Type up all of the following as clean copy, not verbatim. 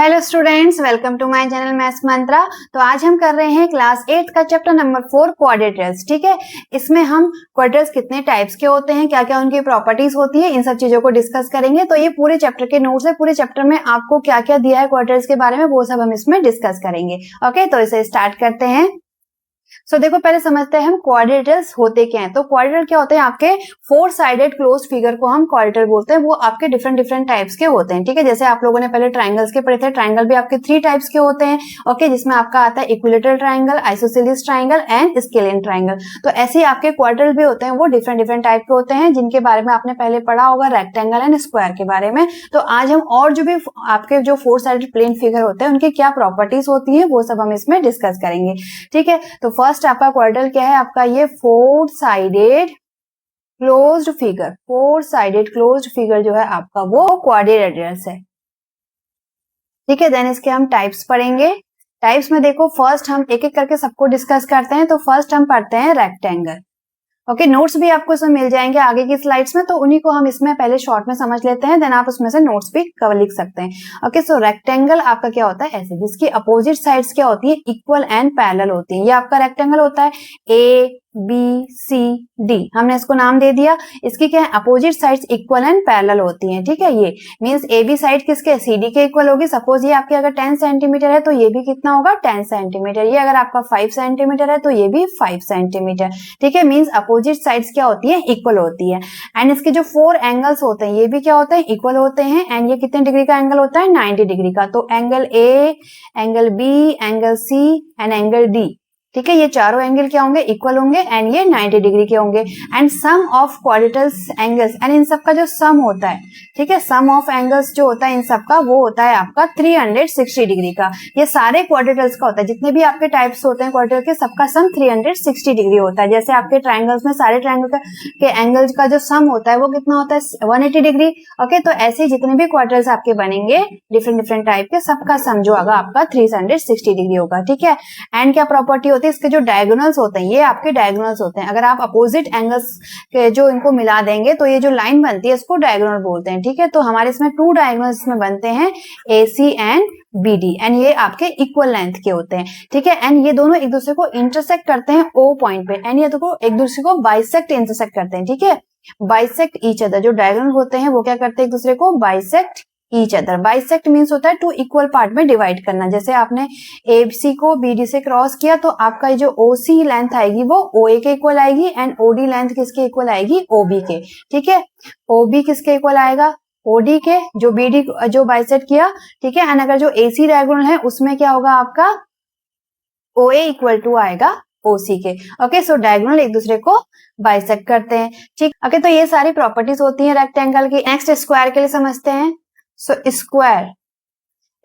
Hello students, welcome to my channel maths mantra. तो आज हम कर रहे हैं क्लास 8 का चैप्टर नंबर 4 क्वाड्रेटर्स। ठीक है, इसमें हम क्वाड्रेटर्स कितने टाइप्स के होते हैं, क्या क्या उनकी प्रॉपर्टीज होती है, इन सब चीजों को डिस्कस करेंगे। तो ये पूरे चैप्टर के नोट्स है, पूरे चैप्टर में आपको क्या क्या दिया है क्वाड्रेटर्स के बारे में वो सब हम इसमें डिस्कस करेंगे। ओके, तो इसे स्टार्ट करते हैं। देखो पहले समझते हैं हम क्वाड्रेटर्स होते क्या हैं। तो क्वाड्रेटर क्या होते हैं, आपके फोर साइडेड क्लोज्ड फिगर को हम क्वाड्रेटर बोलते हैं। वो आपके डिफरेंट डिफरेंट टाइप्स के होते हैं। ठीक है, जैसे आप लोगों ने पहले ट्राइंगल्स के पढ़े थे, ट्राइंगल भी आपके 3 टाइप्स के होते हैं। ओके, जिसमें आपका आता है equilateral triangle, isosceles triangle and scalene triangle. तो ऐसे ही आपके क्वाड्रेटर भी होते हैं, वो डिफरेंट डिफरेंट टाइप के होते हैं, जिनके बारे में आपने पहले पढ़ा होगा रेक्टेंगल एंड स्क्वायर के बारे में। तो आज हम और जो भी आपके जो फोर साइडेड प्लेन फिगर होते हैं उनकी क्या प्रॉपर्टीज होती है वो सब हम इसमें डिस्कस करेंगे। ठीक है, तो फर्स्ट आपका क्वाड्रेटर क्या है, आपका ये four sided closed figure. Four sided closed figure जो है आपका वो क्वाड्रेटर्स है। ठीक है, देन इसके हम टाइप्स पढ़ेंगे। टाइप्स में देखो फर्स्ट हम एक एक करके सबको डिस्कस करते हैं। तो फर्स्ट हम पढ़ते हैं रेक्टेंगल। ओके, नोट्स भी आपको इसमें मिल जाएंगे आगे की स्लाइड्स में, तो उन्हीं को हम इसमें पहले शॉर्ट में समझ लेते हैं, देन आप उसमें से नोट्स भी कवर लिख सकते हैं। ओके, सो रेक्टेंगल आपका क्या होता है, ऐसे जिसकी अपोजिट साइड्स क्या होती है, इक्वल एंड पैरेलल होती है। ये आपका रेक्टेंगल होता है ए बी सी डी, हमने इसको नाम दे दिया। इसकी क्या है, opposite sides equal and parallel होती हैं। ठीक है, ये मींस ए बी साइड किसके, सी डी के इक्वल होगी। सपोज ये आपके अगर 10 सेंटीमीटर है तो ये भी कितना होगा, 10 सेंटीमीटर। ये अगर आपका 5 सेंटीमीटर है तो ये भी 5 सेंटीमीटर। ठीक है, मींस अपोजिट साइड्स क्या होती है, इक्वल होती है। एंड इसके जो 4 एंगल्स होते हैं ये भी क्या होते हैं, इक्वल होते हैं। एंड ये कितने डिग्री का एंगल होता है, 90 डिग्री का। तो angle A, angle B, angle C and angle D, ठीक है, ये चारों एंगल क्या होंगे, इक्वल होंगे एंड ये 90 डिग्री के होंगे। And sum of quadrilaterals angles, and इन सब का जो सम होता है, ठीक है, सम ऑफ एंगल्स जो होता है इन सब का वो होता है आपका 360 डिग्री का। ये सारे क्वाड्रेटर्स का होता है, जितने भी आपके टाइप्स होते हैं क्वाड्रेटर के, सबका सम 360 डिग्री होता है। जैसे आपके ट्राइंगल्स में सारे ट्राइंगल के एंगल्स का जो सम होता है वो कितना होता है, 180 डिग्री। ओके, तो ऐसे जितने भी क्वाड्रेटर्स आपके बनेंगे डिफरेंट डिफरेंट टाइप के, सबका सम जो होगा आपका 360 डिग्री होगा। ठीक है, एंड क्या प्रॉपर्टी होती है, इसके जो डायगोनल्स होते हैं ये आपके डायगोनल्स होते हैं। अगर आप अपोजिट एंगल्स के जो इनको मिला देंगे तो ये जो लाइन बनती है इसको डायगोनल बोलते हैं। ठीक है, तो हमारे इसमें 2 डायगोनल्स में बनते हैं, AC एंड BD, एंड ये आपके इक्वल लेंथ के होते हैं। ठीक है, एंड ये दोनों एक दूसरे को इंटरसेक्ट करते हैं O पॉइंट पे, एंड ये दोनों एक दूसरे को बाइसेक्ट इंटरसेक्ट करते हैं। ठीक है, बाइसेक्ट ईच अदर, जो डायगोनल होते हैं वो क्या करते हैं, एक दूसरे को bisect each other. Bisect means होता है 2 इक्वल पार्ट में डिवाइड करना। जैसे आपने AC को BD से क्रॉस किया तो आपका ये जो OC लेंथ आएगी वो OA के इक्वल आएगी, एंड OD लेंथ किसके इक्वल आएगी, OB के। ठीक है, OB किसके इक्वल आएगा, OD के, जो BD जो बाइसेक्ट किया। ठीक है, एंड अगर जो AC डायगोनल है उसमें क्या होगा आपका OA इक्वल टू आएगा OC के। ओके, सो डायगोनल एक दूसरे को बाइसेक्ट करते हैं। ठीक, ओके, तो ये सारी प्रॉपर्टीज होती है रेक्टेंगल की। नेक्स्ट स्क्वायर के लिए समझते हैं।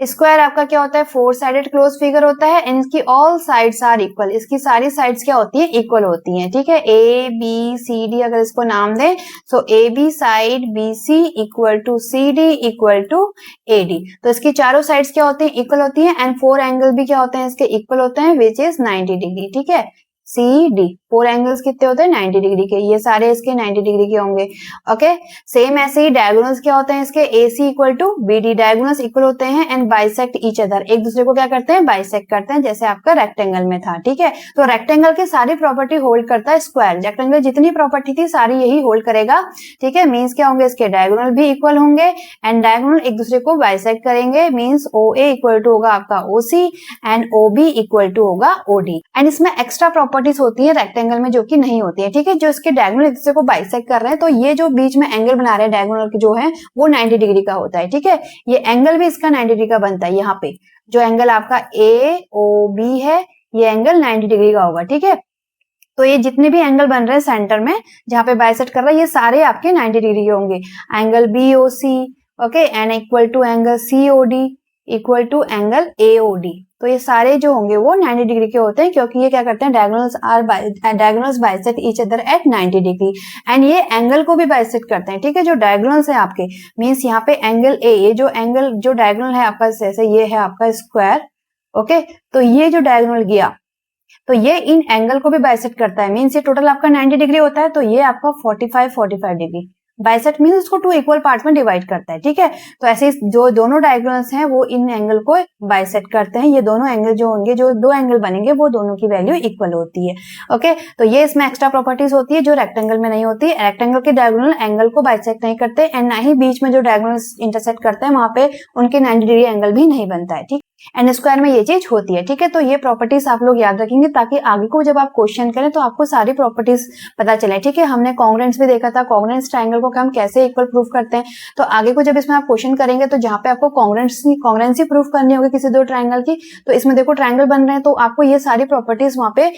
स्क्वायर आपका क्या होता है, 4 साइडेड क्लोज फिगर होता है, एंड इसकी ऑल साइड्स आर इक्वल। इसकी सारी साइड्स क्या होती है, इक्वल होती हैं। ठीक है, ABCD अगर इसको नाम दें, so AB side BC equal to CD equal to AD। तो इसकी चारों साइड्स क्या होती हैं, इक्वल होती हैं, एंड 4 एंगल भी क्या होते हैं, इसके इक्वल होते हैं, विच इज 90 डिग्री। ठीक है, CD 4 एंगल्स कितने होते हैं, 90 डिग्री के। ये सारे इसके 90 डिग्री के होंगे। ओके, सेम ऐसे ही डायगोनल्स क्या होते हैं इसके, AC equal to BD, diagonals equal होते हैं एंड बाइसेक्ट ईच अदर, एक दूसरे को क्या करते हैं, बाइसेक्ट करते हैं, जैसे आपका रेक्टेंगल में था। ठीक है, तो रेक्टेंगल की सारी प्रॉपर्टी होल्ड करता है स्क्वायर। रेक्टेंगल जितनी प्रॉपर्टी थी सारी यही होल्ड करेगा। ठीक है, मीन्स क्या होंगे, इसके डायगोनल भी इक्वल होंगे एंड डायगोनल एक दूसरे को बाइसेक्ट करेंगे। मीन्स OA इक्वल टू होगा आपका OC and OB equal to होगा OD। एंड इसमें एक्स्ट्रा प्रॉपर्टीज होती है रेक्टेंगल में जो कि नहीं होती है। ठीक है, जो इसके डायगोनल एक दूसरे को बाइसेक्ट कर रहे हैं, तो ये जो बीच में एंगल बना रहे हैं डायगोनल के जो है वो 90 डिग्री का होता है। ठीक है, ये एंगल भी इसका 90 डिग्री का बनता है। यहाँ पे जो एंगल आपका AOB है ये एंगल 90 डिग्री का होगा। ठीक है, तो ये जितने भी एंगल बन रहे हैं सेंटर में जहां पे बाइसेक्ट कर रहा है ये सारे आपके 90 डिग्री के होंगे। Angle BOC, okay, and equal to angle COD equal to angle AOD। तो ये सारे जो होंगे वो 90 डिग्री के होते हैं, क्योंकि ये क्या करते हैं, diagonals bisect each other at 90 degree, and ये एंगल को भी बाइसेक्ट करते हैं। ठीक है, जो डायगोनल्स है आपके, मींस यहाँ पे एंगल A, ये जो एंगल जो डायगोनल है आपका, जैसे ये है आपका स्क्वायर। ओके, तो ये जो डायगोनल गया तो ये इन एंगल को भी बाइसेक्ट करता है। मींस ये टोटल आपका 90 डिग्री होता है, तो ये आपका 45 डिग्री। बाइसेक्ट मींस उसको टू इक्वल पार्ट्स में डिवाइड करता है, ठीक है। तो ऐसे जो दोनों डायगोनल्स हैं वो इन एंगल को बाइसेक्ट करते हैं। ये दोनों एंगल जो होंगे, जो दो एंगल बनेंगे, वो दोनों की वैल्यू इक्वल होती है। ओके, तो ये इसमें एक्स्ट्रा प्रॉपर्टीज होती है जो रेक्टेंगल में नहीं होती। रेक्टेंगल के डायगोनल एंगल को बाइसेक्ट नहीं करते एंड ना ही बीच में जो डायगोनल्स इंटरसेक्ट करते हैं वहां पे उनके 90 डिग्री एंगल भी नहीं बनता है, ठीक। एन स्क्वायर में ये चीज होती है, ठीक है। तो ये प्रॉपर्टीज आप लोग याद रखेंगे ताकि आगे को जब आप क्वेश्चन करें तो आपको सारी प्रॉपर्टीज पता चले, ठीक है। हमने कॉन्ग्रेंस भी देखा था, कॉन्ग्रेंस ट्रायंगल को हम कैसे इक्वल प्रूफ करते हैं। तो आगे को जब इसमें आप क्वेश्चन करेंगे तो जहां पे आपको कॉन्ग्रेंसी प्रूफ करनी होगी किसी दो ट्रायंगल की, तो इसमें देखो ट्रायंगल बन रहे हैं तो आपको ये सारी प्रॉपर्टीज वहां पे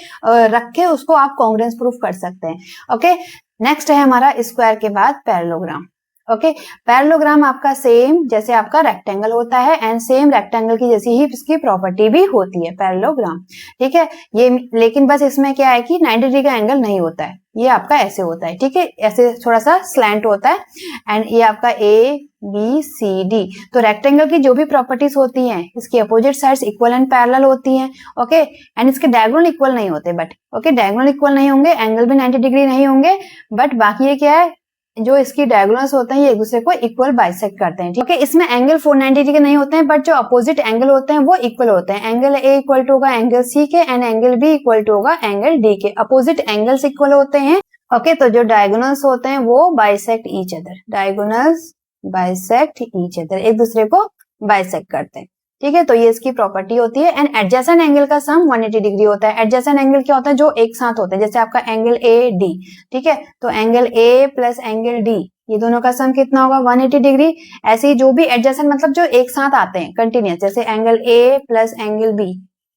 रख के उसको आप कॉन्ग्रेंस प्रूफ कर सकते हैं। ओके, नेक्स्ट है हमारा स्क्वायर के बाद पैरेललोग्राम। ओके, पैरेललोग्राम आपका सेम जैसे आपका रेक्टेंगल होता है एंड सेम रेक्टेंगल की जैसी ही इसकी प्रॉपर्टी भी होती है पैरेललोग्राम, ठीक है। ये लेकिन बस इसमें क्या है कि 90 डिग्री का एंगल नहीं होता है, ये आपका ऐसे होता है, ठीक है। ऐसे थोड़ा सा स्लैंट होता है एंड ये आपका ए बी सी डी। तो रेक्टेंगल की जो भी प्रॉपर्टीज होती हैं इसकी opposite sides equal and parallel होती हैं। ओके, एंड इसके डायगोनल इक्वल नहीं होते, बट ओके डायगोनल इक्वल नहीं होंगे, एंगल भी 90 डिग्री नहीं होंगे, बट बाकी ये क्या है, जो इसकी डायगोनल्स होते हैं ये एक दूसरे को इक्वल बाइसेक्ट करते हैं, ठीक है। इसमें एंगल 490 डिग्री के नहीं होते हैं, बट जो अपोजिट एंगल होते हैं वो इक्वल होते हैं। एंगल ए इक्वल टू होगा एंगल सी के and angle B equal to होगा एंगल डी के। अपोजिट एंगल्स इक्वल होते हैं। ओके, तो जो डायगोनल्स होते हैं वो bisect each other, diagonals bisect each other, एक दूसरे को बाइसेक्ट करते हैं, ठीक है। तो ये इसकी प्रॉपर्टी होती है। एंड एडजेसेंट एंगल का सम 180 डिग्री होता है। एडजेसेंट एंगल क्या होता है, जो एक साथ होते हैं, जैसे आपका एंगल ए डी, ठीक है। तो angle A plus angle D, ये दोनों का सम कितना होगा 180 डिग्री। ऐसे ही जो भी एडजेसेंट मतलब जो एक साथ आते हैं कंटिन्यूस, जैसे angle A plus angle B,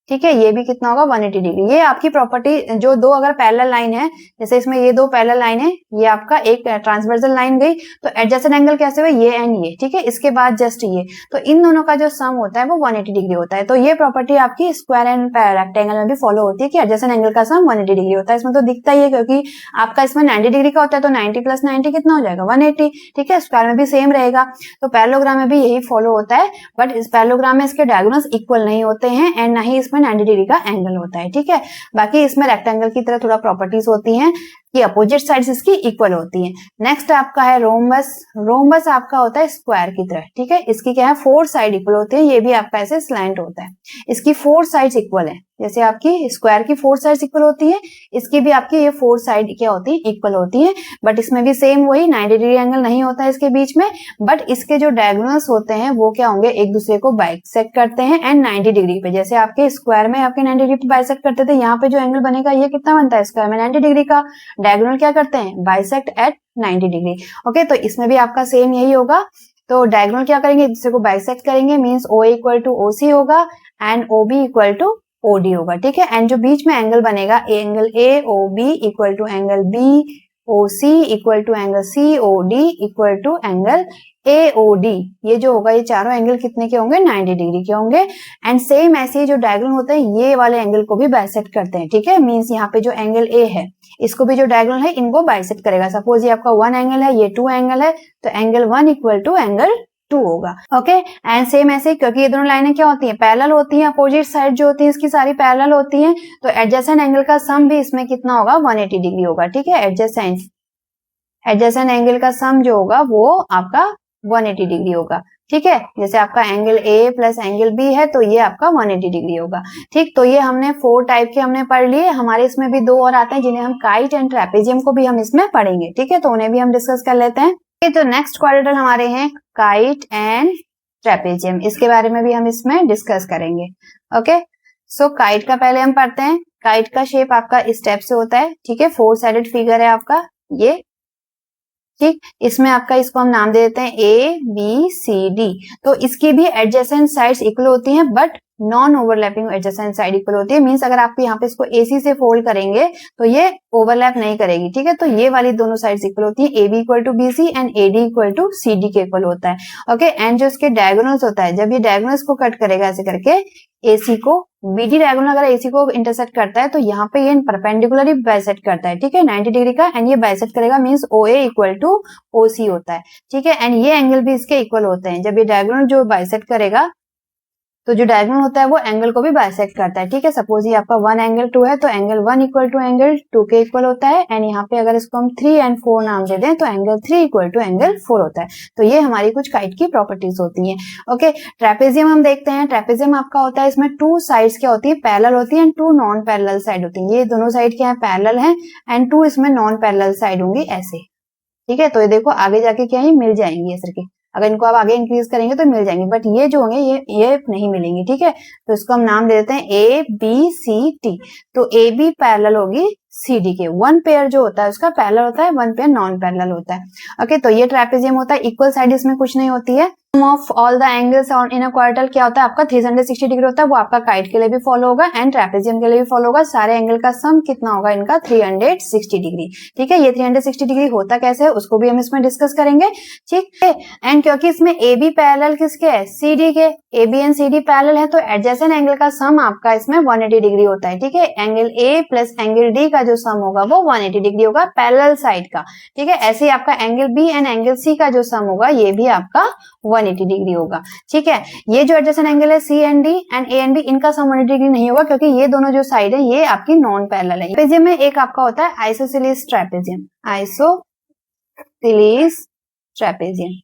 ठीक है, ये भी कितना होगा 180 डिग्री। ये आपकी प्रॉपर्टी, जो दो अगर पैरेलल लाइन है, जैसे इसमें ये दो पैरेलल लाइन है, ये आपका एक ट्रांसवर्सल लाइन गई, तो एडजेसेंट एंगल कैसे हुए, ये एंड ये, ठीक है। इसके बाद जस्ट ये, तो इन दोनों का जो सम होता है वो 180 डिग्री होता है। तो ये प्रॉपर्टी आपकी स्क्वायर एंड रेक्टेंगल में भी फॉलो होती है कि एडजेसेंट एंगल का सम 180 डिग्री होता है। इसमें तो दिखता ही है क्योंकि आपका इसमें 90 डिग्री का होता है, तो 90 प्लस 90 कितना हो जाएगा 180, ठीक है। स्क्वायर में भी सेम रहेगा। तो पैरेललोग्राम में भी यही फॉलो होता है, बट इस पैरेललोग्राम में इसके डायगोनल्स इक्वल नहीं होते हैं एंड ना ही इसमें 90 डिग्री का एंगल होता है, ठीक है। बाकी इसमें रेक्टेंगल की तरह थोड़ा प्रॉपर्टीज होती हैं कि अपोजिट साइड्स इसकी इक्वल होती हैं। नेक्स्ट आपका है रोम्बस। रोम्बस आपका होता है स्क्वायर की तरह, ठीक है। इसकी क्या है, 4 साइड इक्वल होती है। ये भी आपका ऐसे स्लैंट होता है। इसकी 4 साइड्स इक्वल है, जैसे आपकी स्क्वायर की 4 साइड्स इक्वल होती है, इसकी भी आपकी ये 4 साइड क्या होती है, इक्वल होती है। बट इसमें भी सेम वही 90 डिग्री एंगल नहीं होता है इसके बीच में, बट इसके जो डायगोनल्स होते हैं वो क्या होंगे, एक दूसरे को बाइसेक्ट करते हैं एंड 90 डिग्री पे, जैसे आपके स्क्वायर में आपके 90 डिग्री पे बाइसेक्ट करते थे, यहाँ पे जो एंगल बनेगा ये कितना बनता है स्क्वायर में 90 डिग्री का। डायगोनल क्या करते हैं, बाइसेक्ट एट 90 डिग्री। ओके, तो इसमें भी आपका सेम यही होगा। तो डायगोनल क्या करेंगे, एक दूसरे को बाइसेक्ट करेंगे, means O equal to O C होगा and O B equal to O D होगा, ठीक है। एंड जो बीच में एंगल बनेगा, angle A O B equal to angle B O C equal to angle C O D equal to angle A O D. ये जो होगा, ये चारों एंगल कितने के होंगे, 90 डिग्री के होंगे। एंड सेम ऐसे ही जो डायगोनल होते हैं ये वाले एंगल को भी बाइसेक्ट करते हैं, ठीक है। मींस यहाँ पे जो एंगल ए है इसको भी जो डायगोनल है इनको बाइसेक्ट करेगा। सपोज ये आपका 1 एंगल है, ये 2 एंगल है, तो एंगल 1 इक्वल टू एंगल 2 होगा। ओके, एंड सेम ऐसे क्योंकि ये दोनों लाइनें क्या होती हैं, पैरेलल होती हैं, अपोजिट साइड जो होती है इसकी सारी पैरेलल होती हैं, तो एडजेसेंट एंगल का सम भी इसमें कितना होगा 180 डिग्री होगा, ठीक है। एडजेसेंट एंगल का सम जो होगा वो आपका 180 डिग्री होगा, ठीक है। जैसे आपका angle A plus angle B है तो ये आपका 180 डिग्री होगा, ठीक। तो ये हमने 4 टाइप के हमने पढ़ लिए। हमारे इसमें भी 2 और आते हैं जिन्हें हम काइट एंड ट्रेपेजियम को भी हम इसमें पढ़ेंगे, ठीक है। तो उन्हें भी हम डिस्कस कर लेते हैं। तो नेक्स्ट क्वाड्रेटल हमारे हैं काइट एंड ट्रेपेजियम, इसके बारे में भी हम इसमें डिस्कस करेंगे। ओके, सो काइट का पहले हम पढ़ते हैं। काइट का शेप आपका इस टाइप से होता है, ठीक है। 4 साइडेड फिगर है आपका ये, ठीक। इसमें आपका इसको हम नाम दे देते हैं ए बी सी डी। तो इसकी भी एडजेसेंट साइड्स इक्वल होती हैं, but non overlapping adjacent side equal होती है। मींस अगर आप यहाँ पे इसको एसी से फोल्ड करेंगे तो ये ओवरलैप नहीं करेगी, ठीक है। तो ये वाली दोनों साइड्स इक्वल होती है, A B equal to B C and A D equal to C D के इक्वल होता है। ओके, एंड जो इसके डायगोनल्स होता है, जब ये डायगोनल्स को कट करेगा ऐसे करके, एसी को बीडी डायगोनल अगर एसी को इंटरसेक्ट करता है तो यहाँ पे ये परपेंडिकुलरली बाइसेक्ट करता है, ठीक है, 90 डिग्री का। एंड ये बाइसेक्ट करेगा means O A equal to O सी होता है, ठीक है। एंड ये एंगल भी इसके इक्वल होते हैं। जब ये डायगोनल जो बाइसेक्ट करेगा तो जो डायगोनल होता है वो एंगल को भी बाइसेक्ट करता है, ठीक है। सपोज ये आपका 1 एंगल 2 है तो एंगल 1 इक्वल टू एंगल 2 के इक्वल होता है, एंड यहाँ पे अगर इसको हम 3 एंड 4 नाम दे दें तो एंगल 3 इक्वल टू एंगल 4 होता है। तो ये हमारी कुछ काइट की प्रॉपर्टीज होती हैं। ओके, ट्रेपेजियम हम देखते हैं। ट्रेपेजियम आपका होता है, इसमें 2 साइड्स क्या होती है, पैरेलल होती है, एंड 2 नॉन पैरेलल साइड होती है। ये दोनों साइड क्या है, पैरेलल है, एंड 2 इसमें नॉन पैरेलल साइड होंगी ऐसे, ठीक है। तो ये देखो आगे जाके क्या है, मिल जाएंगी ऐसे करके, अगर इनको आप आगे इंक्रीज करेंगे तो मिल जाएंगे, बट ये जो होंगे ये नहीं मिलेंगी, ठीक है। तो इसको हम नाम दे देते हैं ए बी सी टी। तो ए बी पैरेलल होगी सी डी के, 1 पेयर जो होता है उसका पैरेलल होता है, 1 पेयर नॉन पैरेलल होता है। ओके, तो ये ट्रेपेजियम होता है। इक्वल साइड इसमें कुछ नहीं होती है। Sum of all the angles in a quadrant क्या होता है आपका 360 डिग्री होता है, वो आपका काइट के लिए भी फॉलो होगा एंड ट्रेपेजियम के लिए भी फॉलो होगा। सारे एंगल का सम कितना होगा इनका, 360 डिग्री, ठीक है। ये 360 डिग्री होता कैसे है उसको भी हम इसमें डिस्कस करेंगे, ठीक है। एंड क्योंकि इसमें ए बी पैरेलल किसके है, सी डी के, A B and C D parallel है, तो एडजेसेंट एंगल का सम आपका इसमें 180 डिग्री होता है, ठीक है। Angle A plus angle D का जो सम होगा वो 180 डिग्री होगा पैरेलल साइड का, ठीक है। ऐसे ही आपका angle B and angle C का जो सम होगा ये भी आपका 180 डिग्री होगा, ठीक है। ये जो एडजेसेंट एंगल है C and D and A and B, इनका सम 180 डिग्री नहीं होगा क्योंकि ये दोनों जो साइड है ये आपकी नॉन पैरेलल है। ट्रेपेजियम में एक आपका होता है आइसोसेलेस ट्रेपेजियम, आइसोसेलेस ट्रेपेजियम,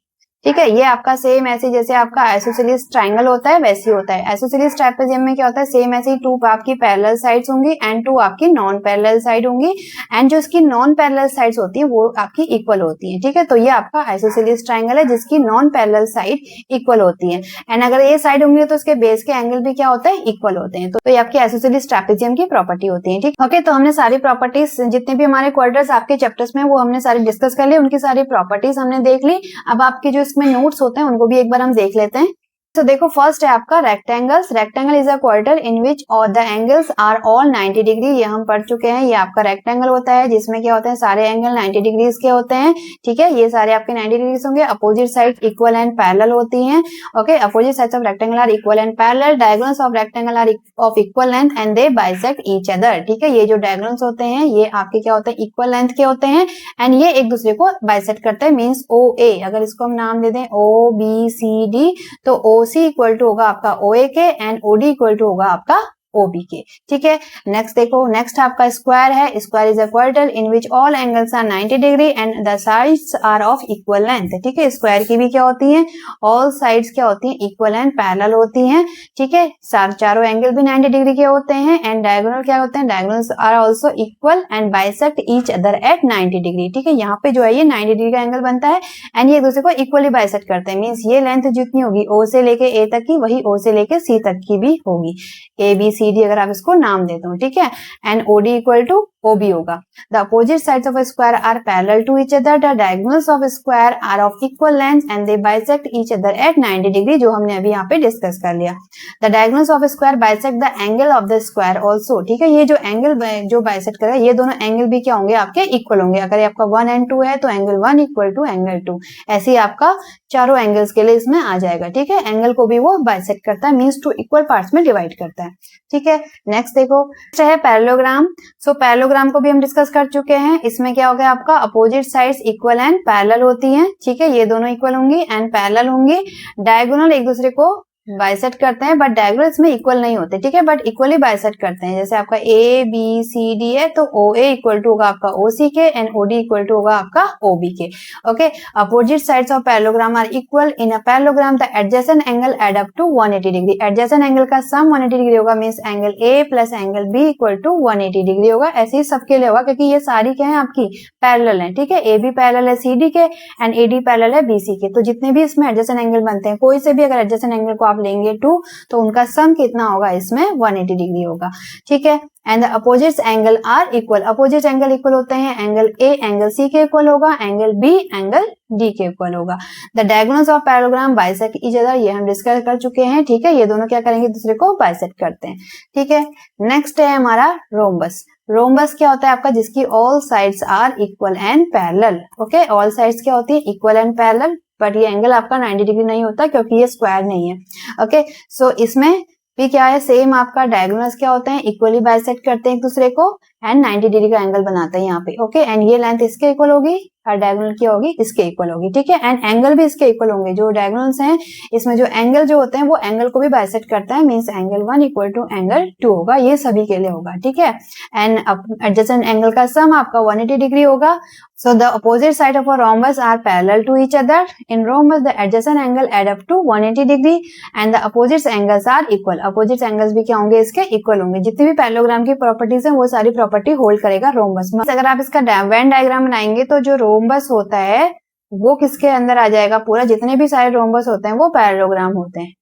ठीक है। ये आपका सेम ऐसे जैसे आपका आइसोसेलेस ट्रायंगल होता है वैसे ही होता है। आइसोसेलेस ट्रेपेजियम में क्या होता है, सेम ऐसे ही 2 आपकी पैरेलल साइड्स होंगी एंड 2 आपकी नॉन पैरेलल साइड होंगी, एंड जो इसकी नॉन पैरेलल साइड्स होती है वो आपकी इक्वल होती है, ठीक है। तो ये आपका आइसोसेलेस ट्रायंगल है जिसकी नॉन पैरेलल साइड इक्वल होती है, एंड अगर ये साइड होंगी तो उसके बेस के एंगल भी क्या होता है, इक्वल होते हैं। तो ये आपकी आइसोसेलेस ट्रेपेजियम की प्रॉपर्टी होती है, ठीक। ओके, तो हमने सारी प्रॉपर्टीज जितने भी हमारे क्वाड्रेंट्स आपके चैप्टर्स में वो हमने सारी डिस्कस कर ली, उनकी सारी प्रॉपर्टीज हमने देख ली। अब आपके जो इसमें नोट्स होते हैं उनको भी एक बार हम देख लेते हैं। तो देखो फर्स्ट है आपका rectangles. Rectangle is a quadrant in which all the angles are all 90 degree. ये हम पढ़ चुके हैं। ये आपका रेक्टेंगल होता है जिसमें क्या होते हैं, सारे एंगल 90 डिग्रीज के होते हैं, ठीक है। ये सारे आपके 90 डिग्रीज होंगे। Opposite side equal and parallel होती हैं। Okay, opposite sides of rectangle are equal and parallel. Diagonals of rectangle are of equal length and they bisect each other, ठीक है। ये जो डायगोनल्स होते हैं ये आपके क्या होते हैं, इक्वल लेंथ के होते हैं एंड ये एक दूसरे को बाइसेक्ट करते हैं। मींस ओ ए, अगर इसको हम नाम दे दें ओ बी सी डी, तो ओ सी इक्वल टू होगा आपका OA के एंड OD इक्वल टू होगा आपका OB के, ठीक है। नेक्स्ट देखो, नेक्स्ट आपका स्क्वायर है। Square is a quadrant in which all angles are 90 degree and the sides are of equal length, ठीक है। स्क्वायर की भी क्या होती है, ऑल साइड्स क्या होती हैं, इक्वल एंड पैरेलल होती हैं, ठीक है। चारों एंगल भी 90 डिग्री के होते हैं एंड डायगोनल क्या होते हैं, diagonals are also equal and bisect each other at 90 degree, ठीक है। यहाँ पे जो है ये 90 डिग्री का एंगल बनता है एंड ये एक दूसरे को इक्वली बाइसेक्ट करते हैं। मींस ये लेंथ जितनी होगी O से लेके A तक की, वही O से लेके C तक की भी होगी। ABCD अगर आप इसको नाम देते हो, ठीक है। And OD equal to OB होगा। The opposite sides of a square are parallel to each other. The diagonals of square are of equal length and they bisect each other at 90 degree, जो हमने अभी यहाँ पे discuss कर लिया। The diagonals of square bisect the angle of the square also, ठीक है। ये जो एंगल जो बाइसेक्ट करेगा ये दोनों एंगल भी क्या होंगे, आपके इक्वल होंगे। अगर आपका 1 एंड 2 है तो एंगल 1 इक्वल टू एंगल 2, ऐसे ही आपका चारों एंगल्स के लिए इसमें आ जाएगा, ठीक है। एंगल को भी वो बाइसेक्ट करता है, मींस 2 इक्वल पार्ट्स में डिवाइड करता है, ठीक है। नेक्स्ट देखो है पैरेललोग्राम। सो पैरेललोग्राम को भी हम डिस्कस कर चुके हैं। इसमें क्या हो गया आपका, opposite sides equal and parallel होती हैं, ठीक है। ये दोनों इक्वल होंगी एंड पैरेलल होंगी। डायगोनल एक दूसरे को बाइसेक्ट करते हैं बट डायगोनल इसमें इक्वल नहीं होते, ठीक है, बट इक्वली बाइसेक्ट करते हैं। जैसे आपका ABCD है तो OA इक्वल टू होगा आपका OC के एंड OD इक्वल टू होगा आपका OB के। Okay, opposite sides of parallelogram are equal. In a parallelogram the adjacent angle add up to 180 degree. Adjacent angle का सम 180 डिग्री होगा, means angle A plus angle B equal to 180 degree होगा। ऐसे ही सबके लिए होगा क्योंकि ये सारी क्या है आपकी पैरेलल है, ठीक है। AB पैरेलल है CD के एंड AD पैरेलल है BC के। तो जितने भी इसमें एडजेसेंट एंगल बनते हैं, कोई से भी अगर एडजेसेंट एंगल को लेंगे 2 तो उनका सम कितना होगा, इसमें 180 डिग्री होगा, ठीक है। And the opposite angle are equal. Opposite angle equal होते हैं, एंगल A एंगल C के इक्वल होगा, एंगल B एंगल D के इक्वल होगा। The diagonals of parallelogram bisect each other, ये हम डिस्कस कर चुके हैं, ठीक है। ये दोनों क्या करेंगे, दूसरे को बाइसेक्ट करते हैं, ठीक है। नेक्स्ट है हमारा रोम्बस। रोम्बस क्या होता है आपका, जिसकी all sides are equal and parallel. Okay, all sides क्या होती है, इक्वल एंड पैरेलल, बट ये एंगल आपका 90 डिग्री नहीं होता क्योंकि ये स्क्वायर नहीं है। ओके, सो इसमें भी क्या है, सेम आपका डायगोनल्स क्या होते हैं, इक्वली बाइसेक्ट करते हैं एक दूसरे को एंड 90 डिग्री का एंगल बनाता है यहाँ पे। ओके, एंड ये लेंथ इसके इक्वल होगी, हर डायगोनल की होगी इसके इक्वल होगी, ठीक है। एंड एंगल भी इसके इक्वल होंगे, जो डायगोनल्स हैं इसमें जो एंगल जो होते हैं वो एंगल को भी बाइसेक्ट करता है, means angle 1 equal to angle 2 होगा, ये सभी के लिए होगा, ठीक है। एंड एडजेसेंट एंगल का सम आपका 180 डिग्री होगा। So the opposite side of a rhombus are parallel to each other. In rhombus, the adjacent angle add up to 180 degree and the opposite angles are equal. Opposite angles भी क्या होंगे, इसके equal होंगे। जितनी भी parallelogram की properties हैं वो सारी प्रॉपर्टी होल्ड करेगा रोम्बस में। अगर आप इसका वेन डायग्राम बनाएंगे तो जो रोम्बस होता है वो किसके अंदर आ जाएगा, पूरा जितने भी सारे रोम्बस होते हैं वो पैरेललोग्राम होते हैं,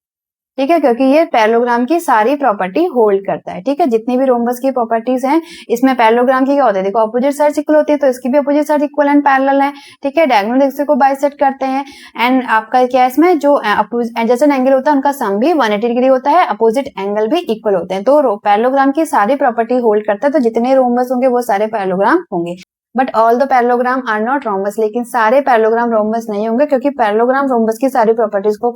ठीक है, क्योंकि ये पैरेललोग्राम की सारी प्रॉपर्टी होल्ड करता है, ठीक है। जितनी भी रोम्बस की प्रॉपर्टीज हैं इसमें पैरेललोग्राम की क्या होता है, देखो अपोजिट साइड इक्वल होती है तो इसकी भी opposite side equal and parallel है, ठीक है। डायगोनल एक्सिस को बाइसेक्ट करते हैं एंड आपका क्या है इसमें जो एडजेसेंट एंगल होता है उनका सम भी 180 डिग्री होता है, अपोजिट एंगल भी इक्वल होते हैं। तो पैरेललोग्राम की सारी प्रॉपर्टी होल्ड करता है, तो जितने रोम्बस होंगे वो सारे पैरेललोग्राम होंगे। But all the parallelogram are not rhombus, लेकिन सारे पैरेललोग्राम रोम्बस नहीं होंगे क्योंकि पैरेललोग्राम रोम्बस की सारी प्रॉपर्टीज को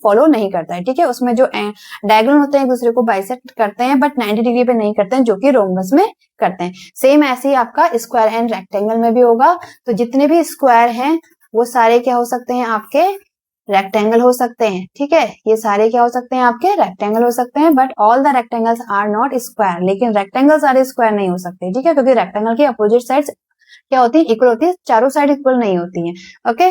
फॉलो नहीं करता है, ठीक है। उसमें जो डायगोनल होते हैं एक दूसरे को बाइसेक्ट करते हैं बट 90 डिग्री पे नहीं करते हैं, जो कि रोम्बस में करते हैं। सेम ऐसे ही आपका स्क्वायर एंड रेक्टेंगल में भी होगा। तो जितने भी स्क्वायर हैं वो सारे क्या हो सकते हैं, आपके रेक्टेंगल हो सकते हैं, ठीक है। ये सारे क्या हो सकते हैं, आपके रेक्टेंगल हो सकते हैं, but all the rectangles are not square, लेकिन रेक्टेंगल सारे स्क्वायर नहीं हो सकते, ठीक है, क्योंकि रेक्टेंगल की अपोजिट साइड्स क्या होती है, इक्वल होती है, चारों साइड इक्वल नहीं होती हैं। ओके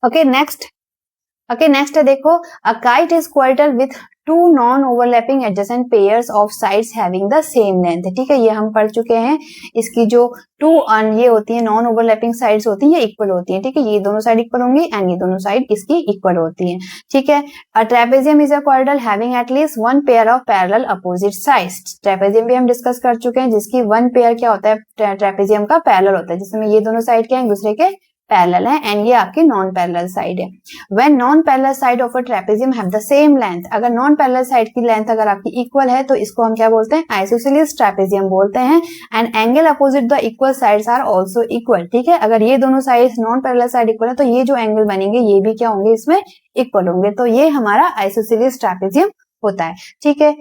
ओके नेक्स्ट है, देखो a kite is quadrilateral with to non overlapping adjacent pairs of sides having the same length, ठीक है, ये हम पढ़ चुके हैं। इसकी जो ये होती है नॉन ओवरलैपिंग साइड्स होती हैं, ये इक्वल होती हैं, ठीक है, ये दोनों साइड इक्वल होंगी एंड ये दोनों साइड इसकी इक्वल होती हैं, ठीक है। A trapezium is a quadrilateral having at least one pair of parallel opposite sides. Trapezium भी हम डिस्कस कर चुके हैं, जिसकी वन पेयर क्या होता है, ट्रेपेजियम का पैरेलल होता है, जिसमें ये दोनों साइड क्या है, एक दूसरे के पैरेलल है एंड ये आपकी नॉन पैरेलल साइड है। When non parallel side of a trapezium have the same length, अगर नॉन पैरेलल साइड की लेंथ अगर आपकी इक्वल है तो इसको हम क्या बोलते हैं, आइसोसेलेस ट्रेपेजियम बोलते हैं। And angle opposite the equal sides are also equal, ठीक है। अगर ये दोनों sides non parallel side equal है तो ये जो एंगल बनेंगे ये भी क्या होंगे, इसमें इक्वल होंगे, तो ये हमारा आइसोसेलेस ट्रेपेजियम होता है, ठीक है।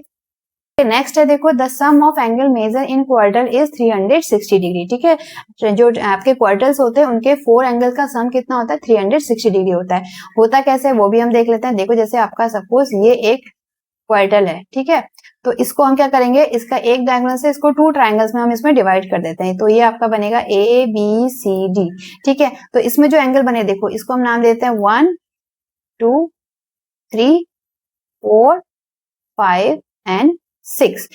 नेक्स्ट है, देखो the sum of angle major in quadrilateral is 360 degree, ठीक है। जो आपके क्वाड्रिलेटरल्स होते हैं उनके 4 एंगल का सम कितना होता है, 360 डिग्री होता है। होता कैसे वो भी हम देख लेते हैं। देखो जैसे आपका सपोज ये एक क्वाड्रिलेटरल है, ठीक है, तो इसको हम क्या करेंगे, इसका एक डायगोनल से इसको 2 ट्रायंगल्स में हम इसमें डिवाइड कर देते हैं, तो ये आपका बनेगा ABCD, ठीक है। तो इसमें जो एंगल बने, देखो इसको हम नाम देते हैं 1 2 3 4 5 एंड 6।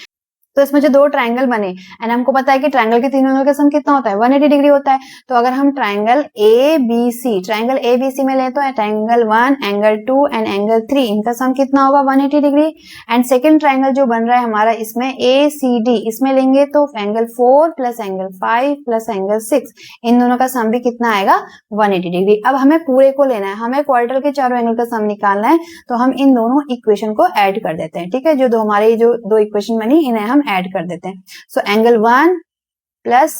तो इसमें जो 2 ट्रायंगल बने एंड हमको पता है कि ट्रायंगल के तीनों एंगल का सम कितना होता है, 180 डिग्री होता है। तो अगर हम ट्रायंगल ABC में ले तो ट्रायंगल 1 एंगल 2 एंड एंगल 3 इनका सम कितना होगा, 180 डिग्री। एंड सेकंड ट्रायंगल जो बन रहा है हमारा इसमें ACD, इसमें लेंगे तो angle 4 plus angle 5 plus angle 6, इन दोनों का सम भी कितना आएगा, 180 डिग्री। अब हमें पूरे को लेना है, हमें क्वाड्रिलेटरल के चारों एंगल का सम निकालना है, तो हम इन दोनों इक्वेशन को ऐड कर देते हैं, ठीक है। जो हमारी जो 2 इक्वेशन बनी इन्हें हम ऐड कर देते हैं। So angle 1 plus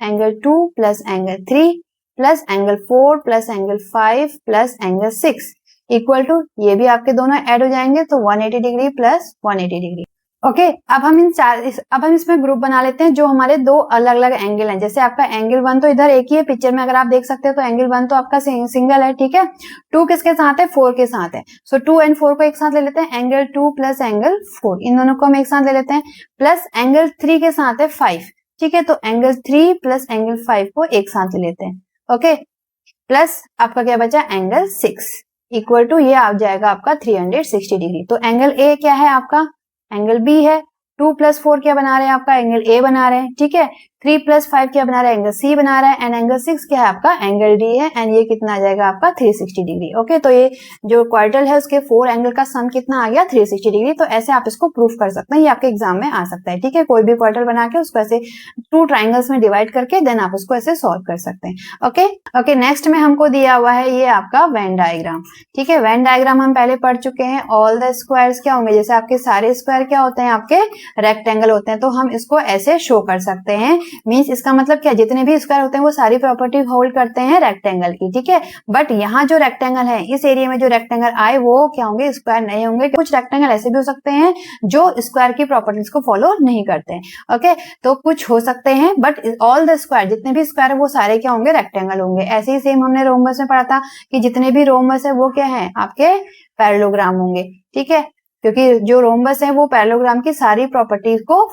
angle 2 plus angle 3 plus angle 4 plus angle 5 plus angle 6 equal to, ये भी आपके दोनों ऐड हो जाएंगे तो 180 डिग्री प्लस 180 डिग्री। ओके, अब हम इसमें ग्रुप बना लेते हैं जो हमारे 2 अलग अलग एंगल हैं। जैसे आपका एंगल 1 तो इधर एक ही है, पिक्चर में अगर आप देख सकते हो तो एंगल 1 तो आपका सिंगल है, ठीक है। 2 किसके साथ है, 4 के साथ है। सो 2 एंड 4 को एक साथ ले लेते हैं, एंगल 2 प्लस एंगल 4, इन दोनों को हम एक साथ ले लेते हैं, प्लस एंगल 3 के साथ है 5, ठीक है। तो एंगल 3 प्लस एंगल 5 को एक साथ ले लेते हैं, ओके। प्लस आपका क्या बचा, एंगल 6 इक्वल टू, ये आ जाएगा आपका 360 डिग्री। तो एंगल ए क्या है आपका, एंगल बी है। 2 प्लस 4 क्या बना रहे हैं, आपका एंगल ए बना रहे हैं, ठीक है। 3 प्लस 5 क्या बना रहा है, एंगल सी बना रहा है। एंड एंगल 6 क्या है आपका, एंगल डी है। एंड ये कितना आ जाएगा आपका 360 डिग्री, ओके। तो ये जो क्वाड्रिलेटरल है उसके 4 एंगल का सम कितना आ गया, 360 डिग्री। तो ऐसे आप इसको प्रूफ कर सकते हैं, ये आपके एग्जाम में आ सकता है, ठीक है। कोई भी क्वाड्रिलेटरल बना के उसको ऐसे 2 ट्राइंगल्स में डिवाइड करके देन आप उसको ऐसे सॉल्व कर सकते हैं, ओके। नेक्स्ट में हमको दिया हुआ है ये आपका वेन डायग्राम, ठीक है। वेन डायग्राम हम पहले पढ़ चुके हैं। ऑल द स्क्वायर्स क्या होंगे, जैसे आपके सारे स्क्वायर क्या होते हैं, आपके रेक्टेंगल होते हैं। तो हम इसको ऐसे शो कर सकते हैं मींस इसका मतलब क्या, जितने भी स्क्वायर होते हैं वो सारी प्रॉपर्टी होल्ड करते हैं रेक्टेंगल की, ठीक है। बट यहाँ जो रेक्टेंगल है, इस एरिया में जो रेक्टेंगल आए वो क्या होंगे, स्क्वायर नहीं होंगे। कुछ रेक्टेंगल ऐसे भी हो सकते हैं जो स्क्वायर की प्रॉपर्टीज को फॉलो नहीं करते हैं, ओके। तो कुछ हो सकते हैं बट ऑल द स्क्वायर, जितने भी स्क्वायर है वो सारे क्या होंगे, रेक्टेंगल होंगे। ऐसे ही सेम हमने रोम्बस में पढ़ा था कि जितने भी रोम्बस है वो क्या है, आपके पैरेललोग्राम होंगे, ठीक है, क्योंकि जो रोम्बस है वो पैरेललोग्राम की सारी प्रॉपर्टीज को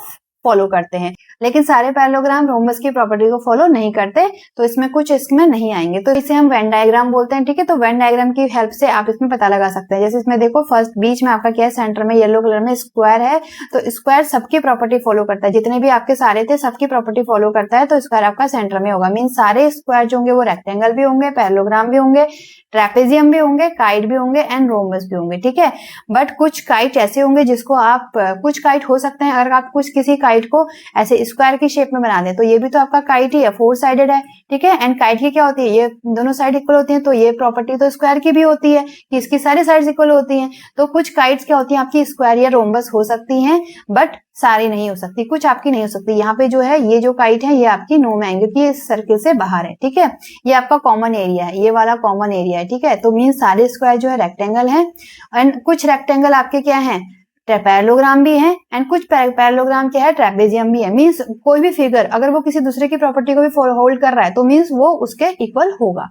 फॉलो करते हैं, लेकिन सारे पैरेललोग्राम रोम्बस की प्रॉपर्टी को फॉलो नहीं करते, तो इसमें कुछ इसमें नहीं आएंगे। तो इसे हम वेन डायग्राम बोलते हैं, ठीक है। तो वेन डायग्राम की हेल्प से आप इसमें पता लगा सकते हैं। जैसे इसमें देखो, फर्स्ट बीच में आपका क्या है, सेंटर में येलो कलर में स्क्वायर है, तो स्क्वायर सबकी प्रॉपर्टी फॉलो करता है, जितने भी आपके सारे थे सबकी प्रॉपर्टी फॉलो करता है, तो स्क्वायर आपका सेंटर में होगा। मीन सारे स्क्वायर जो होंगे वो रेक्टेंगल भी होंगे, पैरेललोग्राम भी होंगे, ट्रेपेजियम भी होंगे, काइट भी होंगे एंड रोम्बस भी होंगे, ठीक है। बट कुछ काइट ऐसे होंगे जिसको आप, कुछ काइट हो सकते हैं अगर आप कुछ किसी काइट को ऐसे स्क्वायर की शेप में बना दें, तो ये भी तो आपका काइट ही है, 4 साइडेड है, ठीक है। एंड काइट की क्या होती है, ये दोनों साइड इक्वल होती है, तो ये प्रॉपर्टी तो स्क्वायर की भी होती है कि इसकी सारी साइड्स इक्वल होती हैं। तो कुछ काइट्स क्या होती है आपकी स्क्वायर या रोम्बस हो सकती हैं, बट सारी नहीं हो सकती, कुछ आपकी नहीं हो सकती। यहाँ पे जो है ये जो काइट है ये आपकी नो में आएंगे, क्योंकि ये सर्किल से बाहर है, ठीक है। ये आपका कॉमन एरिया है, ये वाला कॉमन एरिया है, ठीक है। तो मीन सारे स्क्वायर जो है रेक्टेंगल है, एंड कुछ रेक्टेंगल आपके क्या है, पैरेललोग्राम भी है, एंड कुछ पैरेललोग्राम क्या है, ट्रेपेजियम भी है। मींस कोई भी फिगर अगर वो किसी दूसरे की प्रॉपर्टी को भी होल्ड कर रहा है तो मींस वो उसके इक्वल होगा,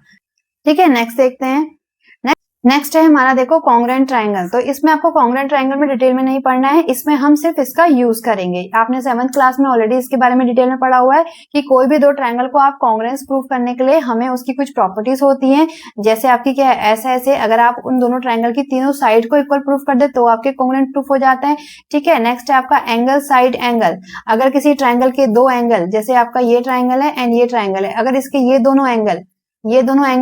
ठीक है। नेक्स्ट देखते हैं। नेक्स्ट है हमारा देखो कॉन्ग्रुएंट ट्रायंगल। तो इसमें आपको कॉन्ग्रुएंट ट्रायंगल में डिटेल में नहीं पढ़ना है, इसमें हम सिर्फ इसका यूज करेंगे। आपने 7th क्लास में ऑलरेडी इसके बारे में डिटेल में पढ़ा हुआ है कि कोई भी दो ट्रायंगल को आप कॉन्ग्रुएंस प्रूव करने के लिए हमें उसकी कुछ प्रॉपर्टीज होती हैं। जैसे आपकी क्या है, ऐसे अगर आप उन दोनों ट्रायंगल की तीनों साइड को इक्वल प्रूफ कर दे तो आपके कॉन्ग्रुएंट प्रूफ हो जाते हैं, ठीक है। नेक्स्ट है आपका एंगल साइड एंगल। अगर किसी ट्रायंगल के दो एंगल, जैसे आपका ये ट्रायंगल है एंड ये ट्रायंगल है, अगर इसके ये दोनों एंगल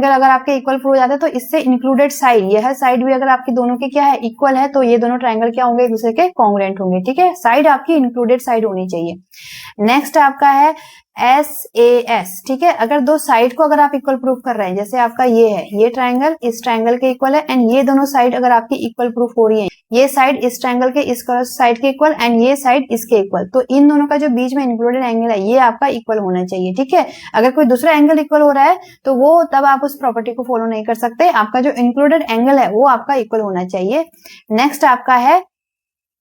अगर आपके इक्वल प्रूव हो जाते हैं तो इससे इंक्लूडेड साइड, यह साइड भी अगर आपकी दोनों के क्या है, इक्वल है, तो ये दोनों ट्रायंगल क्या होंगे, एक दूसरे के कॉन्ग्रुएंट होंगे, ठीक है। साइड आपकी इंक्लूडेड साइड होनी चाहिए। नेक्स्ट आपका है SAS, ठीक है। अगर दो साइड को अगर आप इक्वल प्रूफ कर रहे हैं, जैसे आपका ये है, ये ट्रायंगल इस ट्रायंगल के इक्वल है एंड ये दोनों साइड अगर आपकी इक्वल प्रूफ हो रही है, ये साइड इस ट्रायंगल के इस साइड के इक्वल एंड ये साइड इसके इक्वल, तो इन दोनों का जो बीच में इंक्लूडेड एंगल है ये आपका इक्वल होना चाहिए, ठीक है। अगर कोई दूसरा एंगल इक्वल हो रहा है तो वो तब आप उस प्रॉपर्टी को फॉलो नहीं कर सकते, आपका जो इंक्लूडेड एंगल है वो आपका इक्वल होना चाहिए। नेक्स्ट आपका है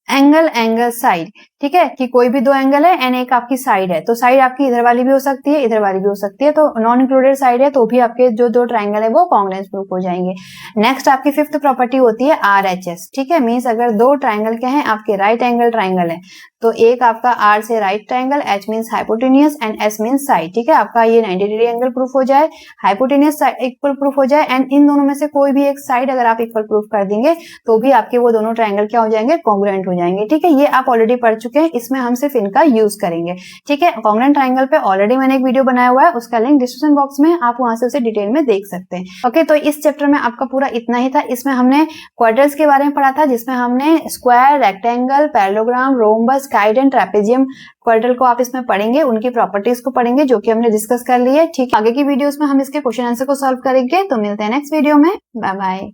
एंगल साइड, ठीक है, कि कोई भी दो एंगल है एंड एक आपकी साइड है, तो साइड आपकी इधर वाली भी हो सकती है, इधर वाली भी हो सकती है, तो नॉन इंक्लूडेड साइड है तो भी आपके जो दो ट्रायंगल है वो कॉन्ग्रुएंस प्रूफ हो जाएंगे। नेक्स्ट आपकी 5th प्रॉपर्टी होती है RHS, ठीक है। मींस अगर दो ट्रायंगल क्या है आपके, राइट एंगल ट्रायंगल है, तो एक आपका R से right triangle, H means hypotenuse and S means side, ठीक है। आपका ये 90 डिग्री एंगल प्रूफ हो जाए, हाइपोटेन्यूज इक्वल प्रूफ हो जाए एंड इन दोनों में से कोई भी एक साइड अगर आप इक्वल प्रूफ कर देंगे तो भी आपके वो दोनों ट्रायंगल क्या हो जाएंगे, कॉन्ग्रुएंट हो जाएंगे, ठीक है। ये आप ऑलरेडी पढ़ चुके हैं, इसमें हम सिर्फ इनका यूज करेंगे, ठीक है। कॉन्ग्रुएंट ट्रायंगल पे ऑलरेडी मैंने एक वीडियो बनाया हुआ है, उसका लिंक डिस्क्रिप्शन बॉक्स में, आप वहां से उसे डिटेल में देख सकते हैं, ओके। तो इस चैप्टर में आपका पूरा इतना ही था। इसमें हमने क्वाड्रेंट्स के बारे में पढ़ा था, जिसमें हमने square, rectangle, parallelogram, rhombus, kite and trapezium quadrilateral को आप इसमें पढ़ेंगे, उनकी प्रॉपर्टीज को पढ़ेंगे जो कि हमने डिस्कस कर ली है, ठीक है। आगे की वीडियोस में हम इसके क्वेश्चन आंसर को सॉल्व करेंगे। तो मिलते हैं नेक्स्ट वीडियो में, बाय बाय।